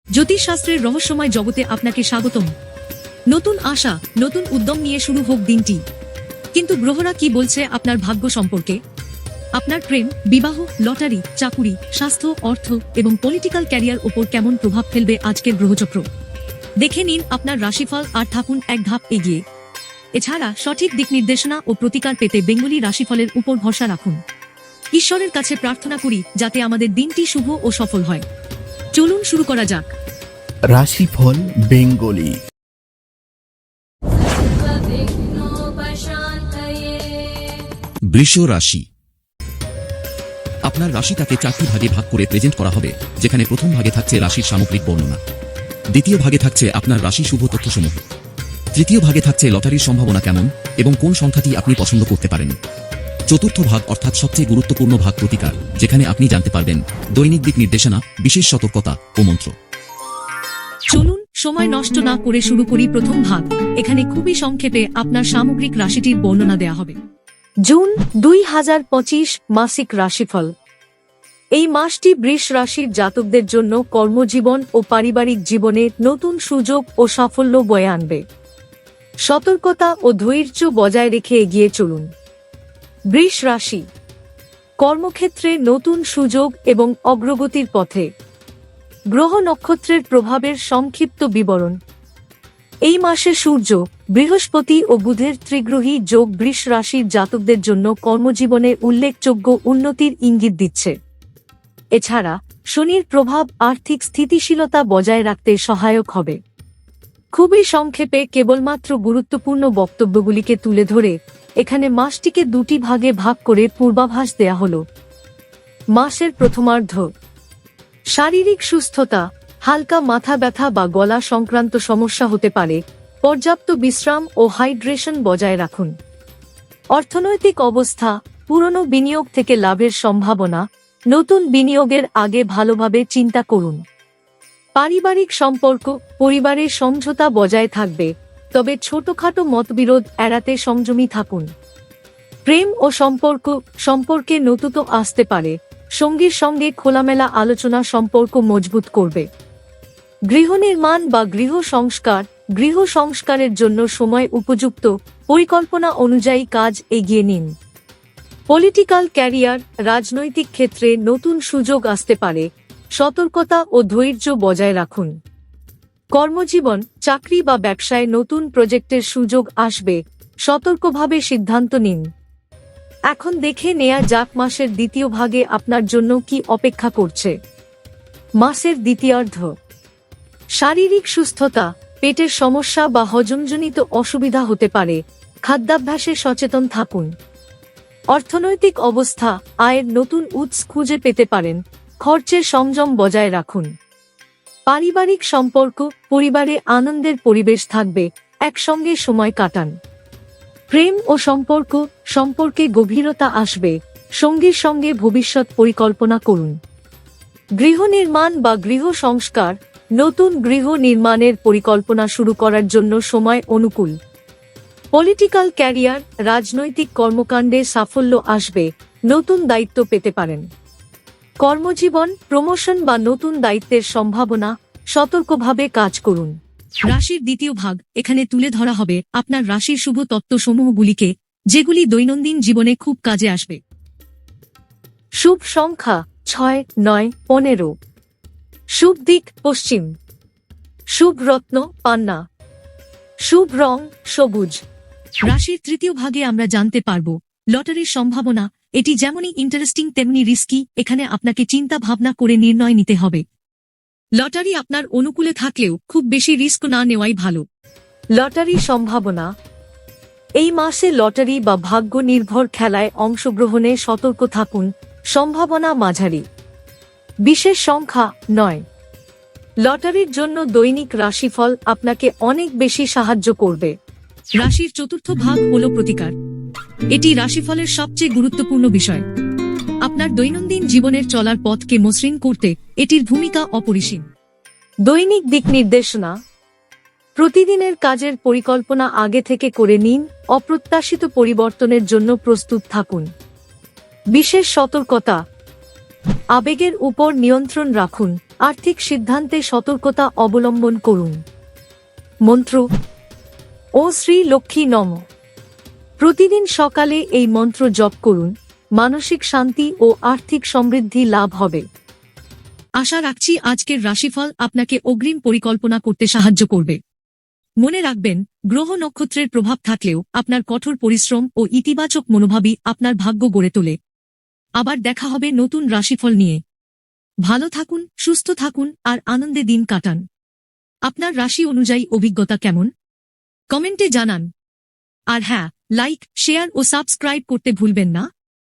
জ্যোতিষশাস্ত্রের রহস্যময় জগতে আপনাকে স্বাগতম। নতুন আশা, নতুন উদ্যম নিয়ে শুরু হোক দিনটি। কিন্তু গ্রহরা কি বলছে আপনার ভাগ্য সম্পর্কে? আপনার প্রেম, বিবাহ, লটারি, চাকুরি, স্বাস্থ্য, অর্থ এবং পলিটিক্যাল ক্যারিয়ার ওপর কেমন প্রভাব ফেলবে আজকের গ্রহচক্র? দেখে নিন আপনার রাশিফল আর থাকুন এক ধাপ এগিয়ে। এছাড়া সঠিক দিক নির্দেশনা ও প্রতিকার পেতে বেঙ্গলি রাশিফলের উপর ভরসা রাখুন। ঈশ্বরের কাছে প্রার্থনা করি যাতে আমাদের দিনটি শুভ ও সফল হয়। চলুন শুরু করা যাক। রাশিফল বেঙ্গলি। বৃষ রাশি। আপনার রাশিটাকে 4টি ভাগে ভাগ করে প্রেজেন্ট করা হবে, যেখানে প্রথম ভাগে থাকছে রাশির সামগ্রিক বর্ণনা, দ্বিতীয় ভাগে থাকছে আপনার রাশি শুভ তথ্যসমূহ, তৃতীয় ভাগে থাকছে লটারির সম্ভাবনা কেমন এবং কোন সংখ্যাটি আপনি পছন্দ করতে পারেন, চতুর্থ ভাগ অর্থাৎ সবচেয়ে গুরুত্বপূর্ণ ভাগ প্রতিকার, যেখানে আপনি জানতে পারবেন দৈনিক দিক নির্দেশনা, বিশেষ সতর্কতা ও মন্ত্র। চলুন সময় নষ্ট না করে শুরু করি প্রথম ভাগ। এখানে খুবই সংক্ষেপে আপনার সামগ্রিক রাশিটির বর্ণনা দেয়া হবে। জুন 2025 মাসিক রাশিফল। এই মাসটি বৃষ রাশির জাতকদের জন্য কর্মজীবন ও পারিবারিক জীবনে নতুন সুযোগ ও সাফল্য বয়ে আনবে। সতর্কতা ও ধৈর্য বজায় রেখে এগিয়ে চলুন। বৃষ রাশি, কর্মক্ষেত্রে নতুন সুযোগ এবং অগ্রগতির পথে। গ্রহ নক্ষত্রের প্রভাবের সংক্ষিপ্ত বিবরণ। এই মাসে সূর্য, বৃহস্পতি ও বুধের ত্রিগ্রহী যোগ বৃষ রাশির জাতকদের জন্য কর্মজীবনে উল্লেখযোগ্য উন্নতির ইঙ্গিত দিচ্ছে। এছাড়া শনির প্রভাব আর্থিক স্থিতিশীলতা বজায় রাখতে সহায়ক হবে। খুবই সংক্ষেপে কেবলমাত্র গুরুত্বপূর্ণ বক্তব্যগুলিকে তুলে ধরে এখানে মাসটিকে 2টি ভাগে ভাগ করে পূর্বাভাস দেয়া হল। মাসের প্রথমার্ধ। শারীরিক সুস্থতা, হালকা মাথা ব্যথা বা গলা সংক্রান্ত সমস্যা হতে পারে। পর্যাপ্ত বিশ্রাম ও হাইড্রেশন বজায় রাখুন। অর্থনৈতিক অবস্থা, পুরনো বিনিয়োগ থেকে লাভের সম্ভাবনা। নতুন বিনিয়োগের আগে ভালোভাবে চিন্তা করুন। পারিবারিক সম্পর্ক, পরিবারের সমঝোতা বজায় থাকবে, তবে ছোটখাটো মতবিরোধ এড়াতে সংযমী থাকুন। প্রেম ও সম্পর্কে নতুন আসতে পারে। সঙ্গীর সঙ্গে খোলামেলা আলোচনা সম্পর্ক মজবুত করবে। গৃহ নির্মাণ বা গৃহ সংস্কারের জন্য সময় উপযুক্ত। পরিকল্পনা অনুযায়ী কাজ এগিয়ে নিন। পলিটিক্যাল ক্যারিয়ার, রাজনৈতিক ক্ষেত্রে নতুন সুযোগ আসতে পারে। সতর্কতা ও ধৈর্য বজায় রাখুন। কর্মজীবন, চাকরি বা ব্যবসায় নতুন প্রজেক্টের সুযোগ আসবে। সতর্কভাবে সিদ্ধান্ত নিন। এখন দেখে নেয়া যাক মাসের দ্বিতীয় ভাগে আপনার জন্য কি অপেক্ষা করছে। মাসের দ্বিতীয়ার্ধ। শারীরিক সুস্থতা, পেটের সমস্যা বা হজমজনিত অসুবিধা হতে পারে। খাদ্যাভ্যাসে সচেতন থাকুন। অর্থনৈতিক অবস্থা, আয়ের নতুন উৎস খুঁজে পেতে পারেন। খরচের সংযম বজায় রাখুন। পারিবারিক সম্পর্ক, পরিবারে আনন্দের পরিবেশ থাকবে। একসঙ্গে সময় কাটান। প্রেম ও সম্পর্কে গভীরতা আসবে। সঙ্গীর সঙ্গে ভবিষ্যৎ পরিকল্পনা করুন। গৃহ নির্মাণ বা গৃহ সংস্কার, নতুন গৃহ নির্মাণের পরিকল্পনা শুরু করার জন্য সময় অনুকূল। পলিটিক্যাল ক্যারিয়ার, রাজনৈতিক কর্মকাণ্ডে সাফল্য আসবে। নতুন দায়িত্ব পেতে পারেন। কর্মজীবন, প্রমোশন বা নতুন দায়িত্বের সম্ভাবনা। সতর্কভাবে কাজ করুন। রাশির দ্বিতীয় ভাগ। এখানে তুলে ধরা হবে আপনার রাশির শুভ তত্ত্বসমূহগুলিকে, যেগুলি দৈনন্দিন জীবনে খুব কাজে আসবে। শুভ সংখ্যা 6, 9, 15। শুভ দিক পশ্চিম। শুভ রত্ন পান্না। শুভ রং সবুজ। রাশির তৃতীয় ভাগে আমরা জানতে পারব লটারির সম্ভাবনা। এটি যেমনই ইন্টারেস্টিং তেমনি রিস্কি। এখানে আপনাকে চিন্তা ভাবনা করে নির্ণয় নিতে হবে। লটারি আপনার অনুকূলে থাকলেও খুব বেশি রিস্ক না নেওয়াই ভালো। লটারির সম্ভাবনা। এই মাসে লটারি বা ভাগ্য নির্ভর খেলায় অংশগ্রহণে সতর্ক থাকুন। সম্ভাবনা মাঝারি। বিশেষ সংখ্যা 9। লটারির জন্য দৈনিক রাশিফল আপনাকে অনেক বেশি সাহায্য করবে। রাশির চতুর্থ ভাগ হল প্রতিকার। এটি রাশিফলের সবচেয়ে গুরুত্বপূর্ণ বিষয়। আপনার দৈনন্দিন জীবনের চলার পথকে মসৃণ করতে এটির ভূমিকা অপরিসীম। দৈনিক দিক নির্দেশনা। প্রতিদিনের কাজের পরিকল্পনা আগে থেকে করে নিন। অপ্রত্যাশিত পরিবর্তনের জন্য প্রস্তুত থাকুন। বিশেষ সতর্কতা। আবেগের উপর নিয়ন্ত্রণ রাখুন, আর্থিক সিদ্ধান্তে সতর্কতা অবলম্বন করুন। মন্ত্র: ও শ্রী লক্ষ্মী নমঃ। প্রতিদিন সকালে এই মন্ত্র জপ করুন, মানসিক শান্তি ও আর্থিক সমৃদ্ধি লাভ হবে। আশা রাখছি আজকের রাশিফল আপনাকে অগ্রিম পরিকল্পনা করতে সাহায্য করবে। মনে রাখবেন, গ্রহ নক্ষত্রের প্রভাব থাকলেও আপনার কঠোর পরিশ্রম ও ইতিবাচক মনোভাবই আপনার ভাগ্য গড়ে তোলে। আবার দেখা হবে নতুন রাশিফল নিয়ে। ভালো থাকুন, সুস্থ থাকুন আর আনন্দে দিন কাটান। আপনার রাশি অনুযায়ী অভিজ্ঞতা কেমন? কমেন্টে জানান। আর হ্যাঁ, লাইক, শেয়ার ও সাবস্ক্রাইব করতে ভুলবেন না।